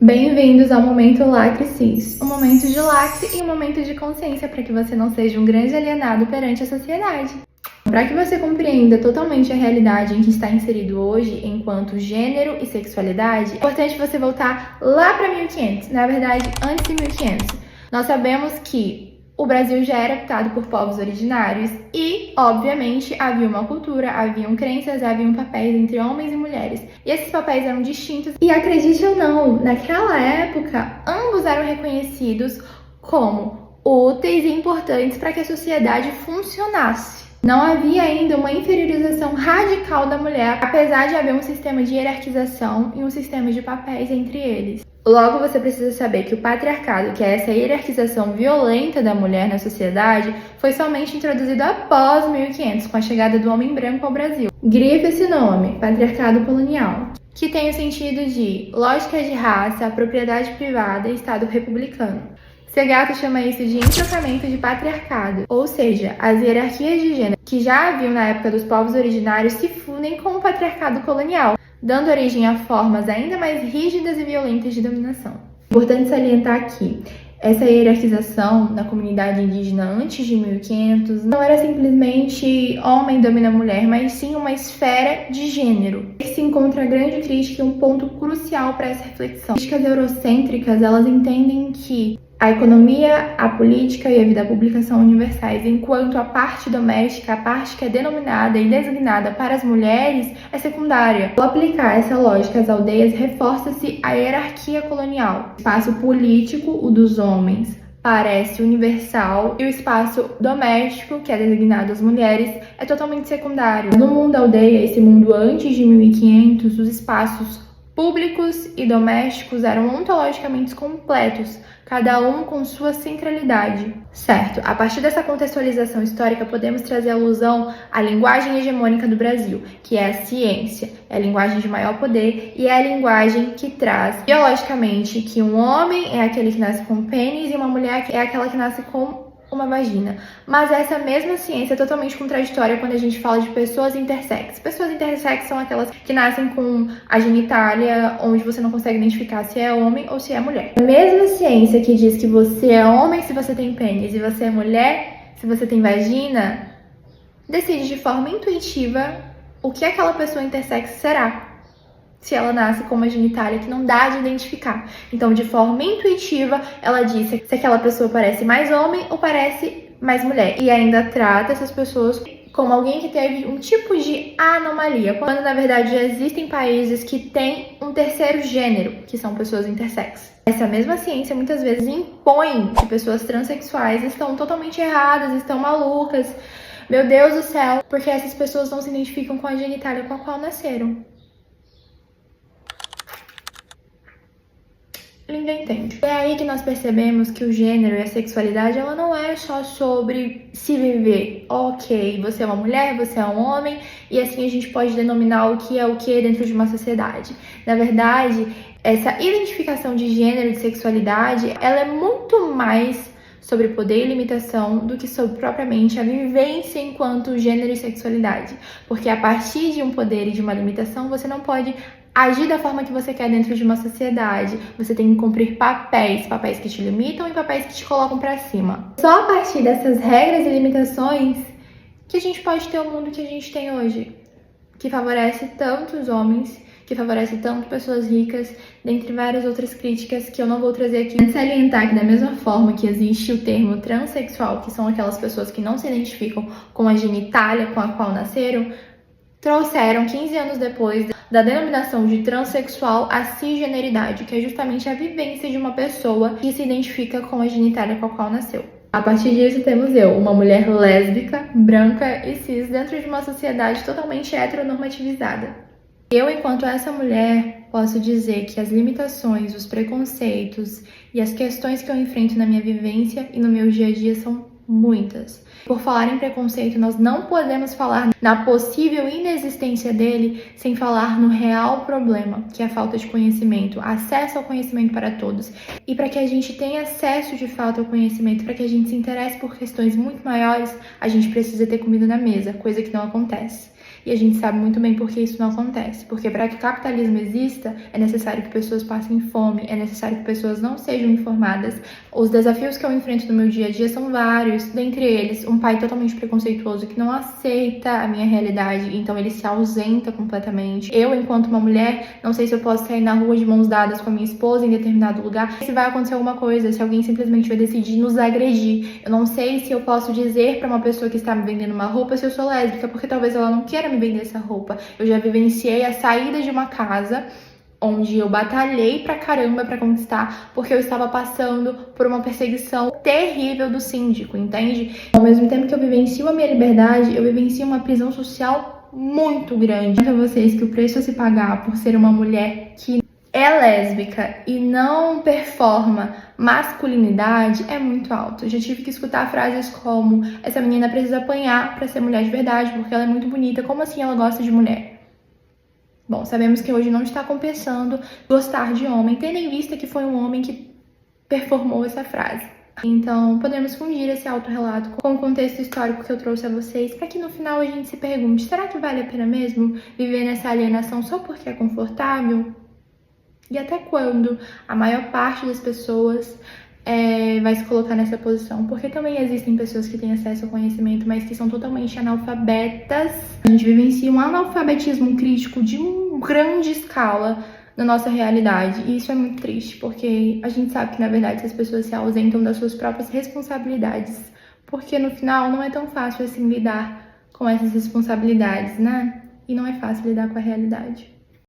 Bem-vindos ao Momento Lacre Cis, um momento de lacre e um momento de consciência para que você não seja um grande alienado perante a sociedade. Para que você compreenda totalmente a realidade em que está inserido hoje enquanto gênero e sexualidade, é importante você voltar lá para 1500, na verdade, antes de 1500. Nós sabemos que o Brasil já era habitado por povos originários e, obviamente, havia uma cultura, haviam crenças, haviam papéis entre homens e mulheres. E esses papéis eram distintos e, acredite ou não, naquela época, ambos eram reconhecidos como úteis e importantes para que a sociedade funcionasse. Não havia ainda uma inferiorização radical da mulher, apesar de haver um sistema de hierarquização e um sistema de papéis entre eles. Logo, você precisa saber que o patriarcado, que é essa hierarquização violenta da mulher na sociedade, foi somente introduzido após 1500, com a chegada do homem branco ao Brasil. Grifa esse nome, patriarcado colonial, que tem o sentido de lógica de raça, propriedade privada e Estado republicano. Segato chama isso de entrocamento de patriarcado, ou seja, as hierarquias de gênero que já haviam na época dos povos originários se fundem com o patriarcado colonial, dando origem a formas ainda mais rígidas e violentas de dominação. Importante salientar aqui, essa hierarquização na comunidade indígena antes de 1500 não era simplesmente homem domina mulher, mas sim uma esfera de gênero. Aqui se encontra a grande crítica e um ponto crucial para essa reflexão. As críticas eurocêntricas, elas entendem que a economia, a política e a vida pública são universais, enquanto a parte doméstica, a parte que é denominada e designada para as mulheres, é secundária. Ao aplicar essa lógica às aldeias, reforça-se a hierarquia colonial. O espaço político, o dos homens, parece universal, e o espaço doméstico, que é designado às mulheres, é totalmente secundário. No mundo aldeia, esse mundo antes de 1500, os espaços públicos e domésticos eram ontologicamente completos, cada um com sua centralidade. Certo, a partir dessa contextualização histórica, podemos trazer alusão à linguagem hegemônica do Brasil, que é a ciência, é a linguagem de maior poder e é a linguagem que traz, biologicamente, que um homem é aquele que nasce com pênis e uma mulher é aquela que nasce com uma vagina. Mas essa mesma ciência é totalmente contraditória quando a gente fala de pessoas intersex. Pessoas intersex são aquelas que nascem com a genitália onde você não consegue identificar se é homem ou se é mulher. A mesma ciência que diz que você é homem se você tem pênis e você é mulher se você tem vagina, decide de forma intuitiva o que aquela pessoa intersex será, se ela nasce com uma genitália que não dá de identificar. Então, de forma intuitiva, ela diz se aquela pessoa parece mais homem ou parece mais mulher. E ainda trata essas pessoas como alguém que teve um tipo de anomalia, quando na verdade já existem países que têm um terceiro gênero, que são pessoas intersex. Essa mesma ciência muitas vezes impõe que pessoas transexuais estão totalmente erradas, estão malucas. Meu Deus do céu, porque essas pessoas não se identificam com a genitália com a qual nasceram. Ninguém entende. É aí que nós percebemos que o gênero e a sexualidade, ela não é só sobre se viver. Ok, você é uma mulher, você é um homem, e assim a gente pode denominar o que é o que dentro de uma sociedade. Na verdade, essa identificação de gênero e de sexualidade, ela é muito mais sobre poder e limitação do que sobre propriamente a vivência enquanto gênero e sexualidade. Porque a partir de um poder e de uma limitação, você não pode agir da forma que você quer dentro de uma sociedade. Você tem que cumprir papéis que te limitam e papéis que te colocam pra cima. Só a partir dessas regras e limitações que a gente pode ter o mundo que a gente tem hoje, que favorece tanto os homens, que favorece tanto pessoas ricas, dentre várias outras críticas que eu não vou trazer aqui. Mas salientar que da mesma forma que existe o termo transexual, que são aquelas pessoas que não se identificam com a genitália com a qual nasceram, trouxeram 15 anos depois da denominação de transexual a cisgeneridade, que é justamente a vivência de uma pessoa que se identifica com a genitália com a qual nasceu. A partir disso temos uma mulher lésbica, branca e cis dentro de uma sociedade totalmente heteronormativizada. Eu, enquanto essa mulher, posso dizer que as limitações, os preconceitos e as questões que eu enfrento na minha vivência e no meu dia a dia são muitas. Por falar em preconceito, nós não podemos falar na possível inexistência dele sem falar no real problema, que é a falta de conhecimento, acesso ao conhecimento para todos. E para que a gente tenha acesso de fato ao conhecimento, para que a gente se interesse por questões muito maiores, a gente precisa ter comida na mesa, coisa que não acontece. E a gente sabe muito bem por que isso não acontece. Porque para que o capitalismo exista, é necessário que pessoas passem fome, é necessário que pessoas não sejam informadas. Os desafios que eu enfrento no meu dia a dia são vários, dentre eles, um pai totalmente preconceituoso que não aceita a minha realidade, então ele se ausenta completamente. Eu, enquanto uma mulher, não sei se eu posso sair na rua de mãos dadas com a minha esposa em determinado lugar, se vai acontecer alguma coisa, se alguém simplesmente vai decidir nos agredir. Eu não sei se eu posso dizer pra uma pessoa que está me vendendo uma roupa se eu sou lésbica, porque talvez ela não queira me vender essa roupa. Eu já vivenciei a saída de uma casa onde eu batalhei pra caramba pra conquistar, porque eu estava passando por uma perseguição terrível do síndico, entende? Ao mesmo tempo que eu vivencio a minha liberdade, eu vivencio uma prisão social muito grande. Para vocês que o preço a se pagar por ser uma mulher que é lésbica e não performa masculinidade é muito alto. Eu já tive que escutar frases como: essa menina precisa apanhar pra ser mulher de verdade, porque ela é muito bonita. Como assim ela gosta de mulher? Bom, sabemos que hoje não está compensando gostar de homem, tendo em vista que foi um homem que performou essa frase. Então, podemos fundir esse autorrelato com o contexto histórico que eu trouxe a vocês, para que no final a gente se pergunte: será que vale a pena mesmo viver nessa alienação só porque é confortável? E até quando a maior parte das pessoas vai se colocar nessa posição? Porque também existem pessoas que têm acesso ao conhecimento, mas que são totalmente analfabetas. A gente vivencia um analfabetismo crítico de uma grande escala na nossa realidade. E isso é muito triste, porque a gente sabe que, na verdade, essas pessoas se ausentam das suas próprias responsabilidades. Porque, no final, não é tão fácil assim lidar com essas responsabilidades, né? E não é fácil lidar com a realidade.